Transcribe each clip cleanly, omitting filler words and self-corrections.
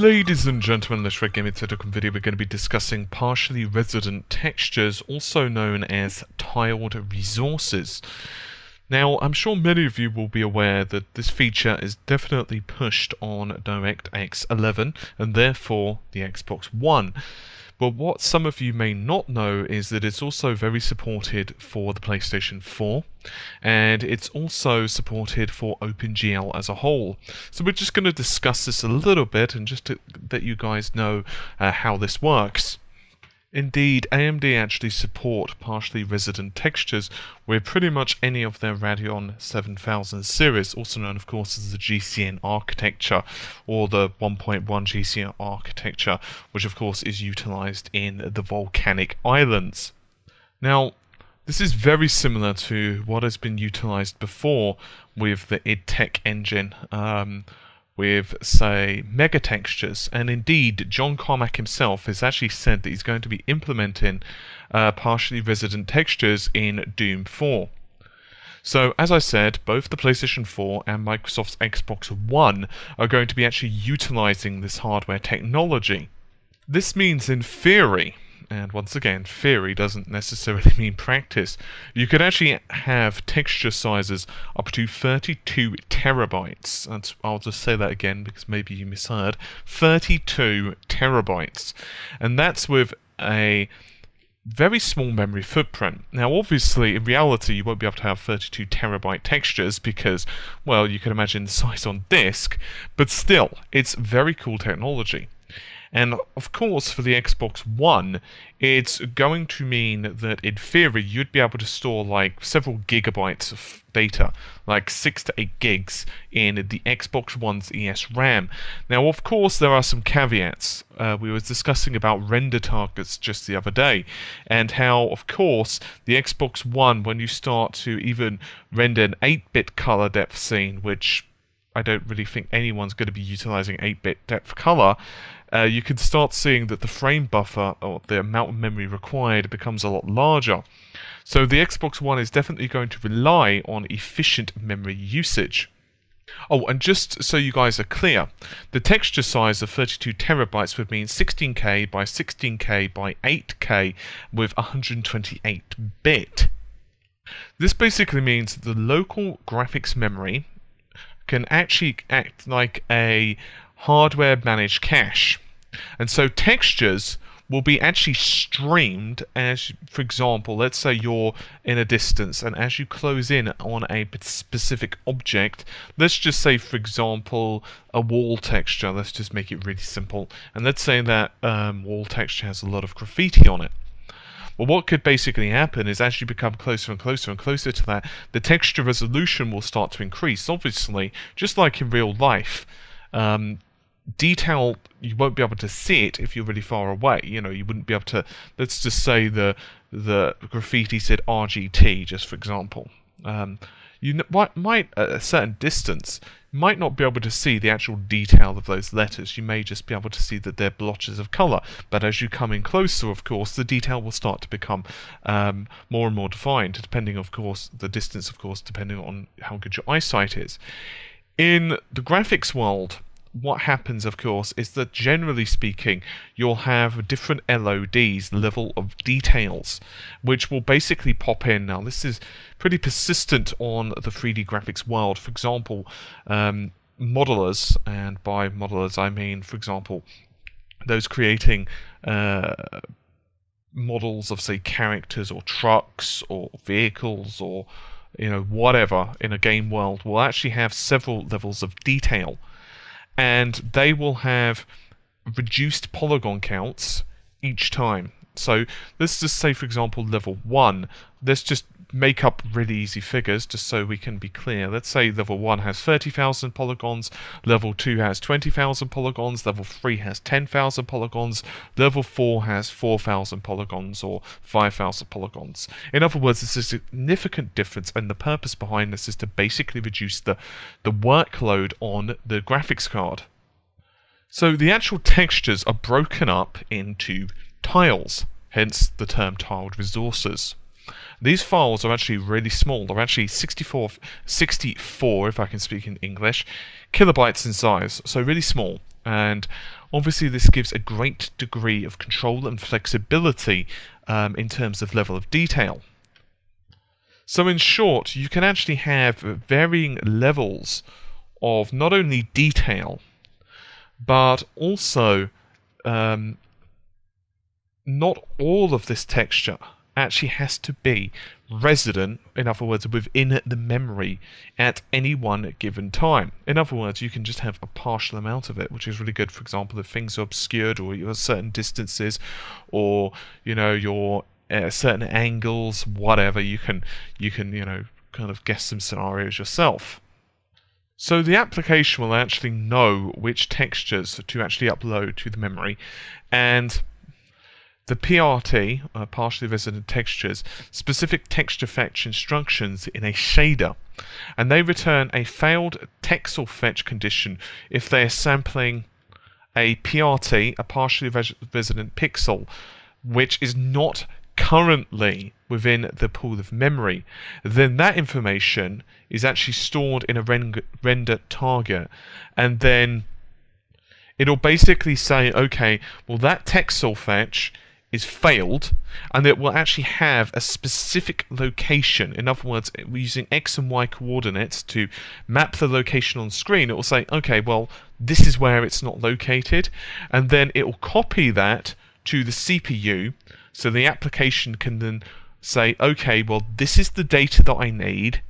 Ladies and gentlemen, in this Red Gaming Technical video we're going to be discussing partially resident textures, also known as tiled resources. Now, I'm sure many of you will be aware that this feature is definitely pushed on DirectX 11 and therefore the Xbox One. But what some of you may not know is that it's also very supported for the PlayStation 4, and it's also supported for OpenGL as a whole. So we're just going to discuss this a little bit and just to let you guys know how this works. Indeed, AMD actually support partially resident textures with pretty much any of their Radeon 7000 series, also known of course as the GCN architecture or the 1.1 GCN architecture, which of course is utilized in the volcanic islands. Now, this is very similar to what has been utilized before with the idTech engine, with, say, mega textures, and indeed John Carmack himself has actually said that he's going to be implementing partially resident textures in Doom 4. So, as I said, both the PlayStation 4 and Microsoft's Xbox One are going to be actually utilizing this hardware technology. This means, in theory, and once again, theory doesn't necessarily mean practice, you could actually have texture sizes up to 32 terabytes. And I'll just say that again because maybe you misheard. 32 terabytes. And that's with a very small memory footprint. Now obviously, in reality, you won't be able to have 32 terabyte textures because, well, you can imagine the size on disk, but still, it's very cool technology. And of course, for the Xbox One, it's going to mean that in theory you'd be able to store like several gigabytes of data, like 6 to 8 gigs in the Xbox One's ES RAM. Now, of course, there are some caveats. We were discussing about render targets just the other day, and how, of course, the Xbox One, when you start to even render an 8-bit color depth scene, which I don't really think anyone's going to be utilizing 8-bit depth color, you can start seeing that the frame buffer, or the amount of memory required, becomes a lot larger. So the Xbox One is definitely going to rely on efficient memory usage. Oh, and just so you guys are clear, the texture size of 32 terabytes would mean 16K by 16K by 8K with 128-bit. This basically means that the local graphics memory can actually act like a hardware managed cache, and so textures will be actually streamed as, for example, let's say you're in a distance and as you close in on a specific object, let's just say, for example, a wall texture, let's just make it really simple, and let's say that wall texture has a lot of graffiti on it. Well, what could basically happen is as you become closer and closer and closer to that, the texture resolution will start to increase. Obviously, just like in real life, detail, you won't be able to see it if you're really far away. You know, you wouldn't be able to, let's just say the graffiti said RGT, just for example. You might at a certain distance, might not be able to see the actual detail of those letters. You may just be able to see that they're blotches of colour. But as you come in closer, of course, the detail will start to become more and more defined, depending, of course, the distance, of course, depending on how good your eyesight is. In the graphics world, what happens, of course, is that generally speaking, you'll have different LODs, level of details, which will basically pop in. Now, this is pretty persistent on the 3D graphics world. For example, modelers, and by modelers I mean, for example, those creating models of, say, characters or trucks or vehicles or, you know, whatever in a game world will actually have several levels of detail. And they will have reduced polygon counts each time. So let's just say, for example, level 1. Let's just make up really easy figures just so we can be clear. Let's say level 1 has 30,000 polygons, level 2 has 20,000 polygons, level 3 has 10,000 polygons, level 4 has 4,000 polygons or 5,000 polygons. In other words, it's a significant difference, and the purpose behind this is to basically reduce the workload on the graphics card. So the actual textures are broken up into tiles, hence the term tiled resources. These files are actually really small. They're actually 64, if I can speak in English, kilobytes in size, so really small. And obviously this gives a great degree of control and flexibility in terms of level of detail. So in short, you can actually have varying levels of not only detail, but also not all of this texture actually has to be resident, in other words, within the memory at any one given time. In other words, you can just have a partial amount of it, which is really good, for example, if things are obscured or you're at certain distances, or you're at certain angles, whatever. You can kind of guess some scenarios yourself. So the application will actually know which textures to actually upload to the memory, and the PRT, partially resident textures, specific texture fetch instructions in a shader, and they return a failed texel fetch condition if they are sampling a PRT, a partially resident pixel, which is not currently within the pool of memory. Then that information is actually stored in a render target, and then it'll basically say, okay, well, that texel fetch is failed, and it will actually have a specific location. In other words, using X and Y coordinates to map the location on screen, it will say, okay, well, this is where it's not located, and then it will copy that to the CPU, so the application can then say, okay, well, this is the data that I need,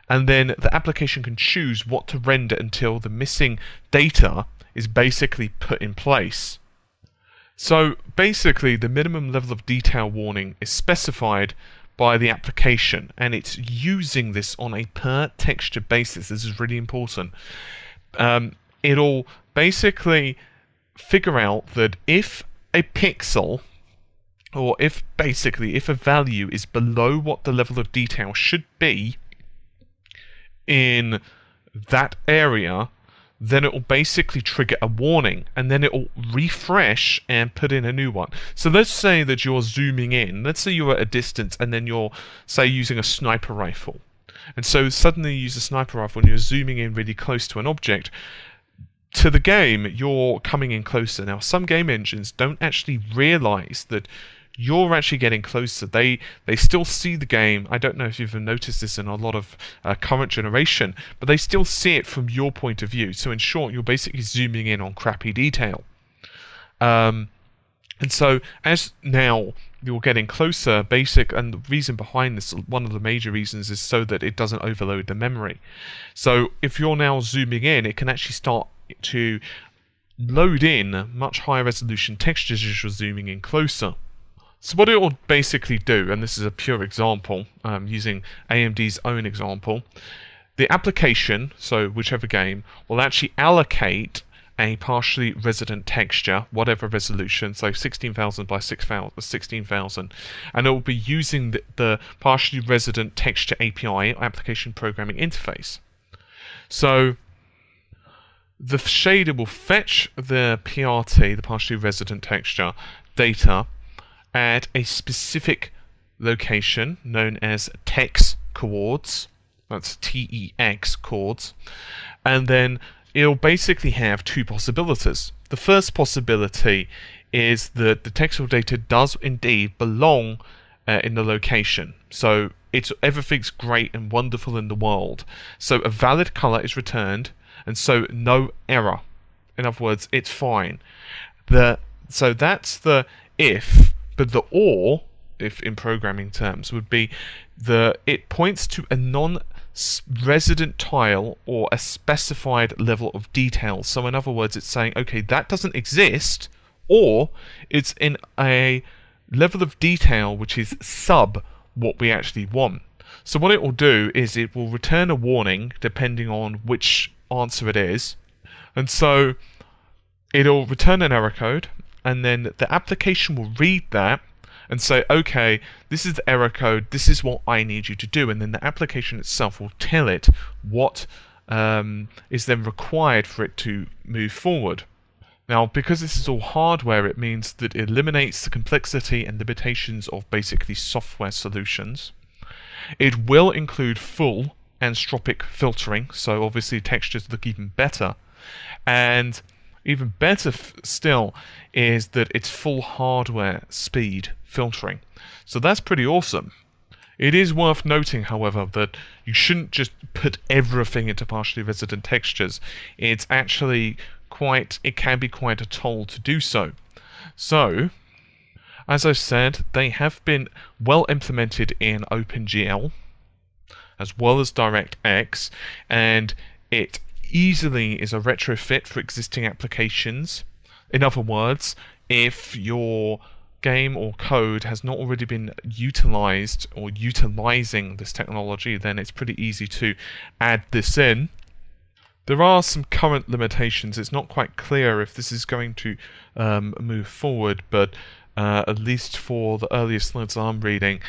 and then the application can choose what to render until the missing data is basically put in place. So basically, the minimum level of detail warning is specified by the application, and it's using this on a per texture basis. This is really important. It'll basically figure out that if a pixel, or if a value is below what the level of detail should be in that area, then it will basically trigger a warning, and then it will refresh and put in a new one. So let's say that you're zooming in. Let's say you're at a distance, and then you're, say, using a sniper rifle. And so suddenly you use a sniper rifle and you're zooming in really close to an object. To the game, you're coming in closer. Now, some game engines don't actually realize that you're actually getting closer. They still see the game. I don't know if you've noticed this in a lot of current generation, but they still see it from your point of view. So in short, you're basically zooming in on crappy detail. And so as now you're getting closer, and the reason behind this, one of the major reasons, is so that it doesn't overload the memory. So if you're now zooming in, it can actually start to load in much higher resolution textures as you're zooming in closer. So what it will basically do, and this is a pure example, using AMD's own example, the application, so whichever game, will actually allocate a partially resident texture, whatever resolution, so 16,000 by 16,000, and it will be using the partially resident texture API, application programming interface. So the shader will fetch the PRT, the partially resident texture, data at a specific location known as TEX coords, that's TEX coords, and then it'll basically have two possibilities. The first possibility is that the textual data does indeed belong in the location, so everything's great and wonderful in the world, so a valid color is returned, and so no error. In other words, it's fine. So that's the if. But the or, if in programming terms, would be it points to a non-resident tile or a specified level of detail. So in other words, it's saying, okay, that doesn't exist, or it's in a level of detail which is sub what we actually want. So what it will do is it will return a warning depending on which answer it is. And so it'll return an error code, and then the application will read that and say, okay, this is the error code, this is what I need you to do, and then the application itself will tell it what is then required for it to move forward. Now, because this is all hardware, it means that it eliminates the complexity and limitations of basically software solutions. It will include full anisotropic filtering, so obviously textures look even better, and even better still is that it's full hardware speed filtering. So that's pretty awesome. It is worth noting, however, that you shouldn't just put everything into partially resident textures. It's actually it can be quite a toll to do so. So, as I said, they have been well implemented in OpenGL, as well as DirectX, and it easily is a retrofit for existing applications. In other words, if your game or code has not already been utilized or utilizing this technology, then it's pretty easy to add this in. There are some current limitations. It's not quite clear if this is going to move forward, but at least for the earliest slides I'm reading,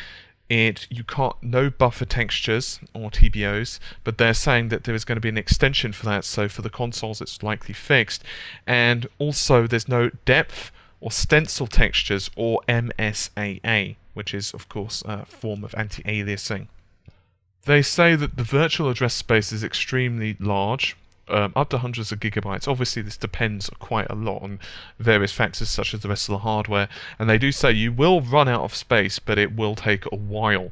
you can't, no buffer textures or TBOs, but they're saying that there is going to be an extension for that, so for the consoles it's likely fixed. And also there's no depth or stencil textures or MSAA, which is of course a form of anti-aliasing. They say that the virtual address space is extremely large, up to hundreds of gigabytes. Obviously this depends quite a lot on various factors such as the rest of the hardware, and they do say you will run out of space, but it will take a while.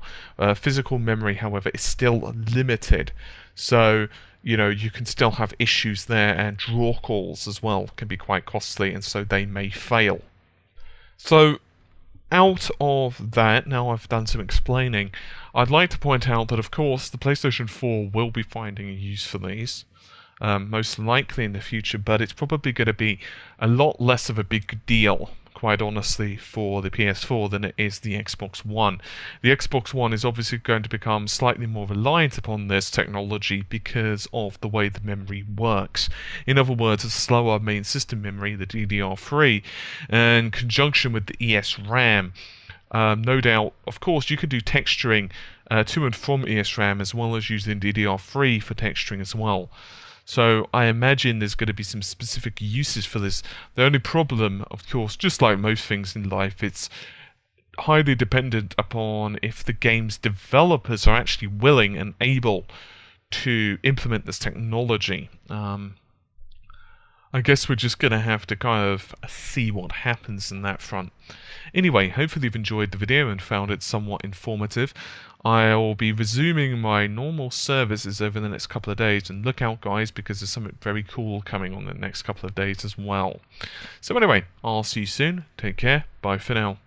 Physical memory, however, is still limited, so you can still have issues there, and draw calls as well can be quite costly, and so they may fail. So out of that, now I've done some explaining, I'd like to point out that of course the PlayStation 4 will be finding a use for these. Most likely in the future, but it's probably going to be a lot less of a big deal, quite honestly, for the PS4 than it is the Xbox One. The Xbox One is obviously going to become slightly more reliant upon this technology because of the way the memory works. In other words, a slower main system memory, the DDR3, in conjunction with the ESRAM. No doubt, of course, you can do texturing to and from ESRAM as well as using DDR3 for texturing as well. So I imagine there's going to be some specific uses for this. The only problem, of course, just like most things in life, it's highly dependent upon if the game's developers are actually willing and able to implement this technology. I guess we're just going to have to kind of see what happens in that front. Anyway, hopefully you've enjoyed the video and found it somewhat informative. I'll be resuming my normal services over the next couple of days, and look out guys, because there's something very cool coming on the next couple of days as well. So anyway, I'll see you soon, take care, bye for now.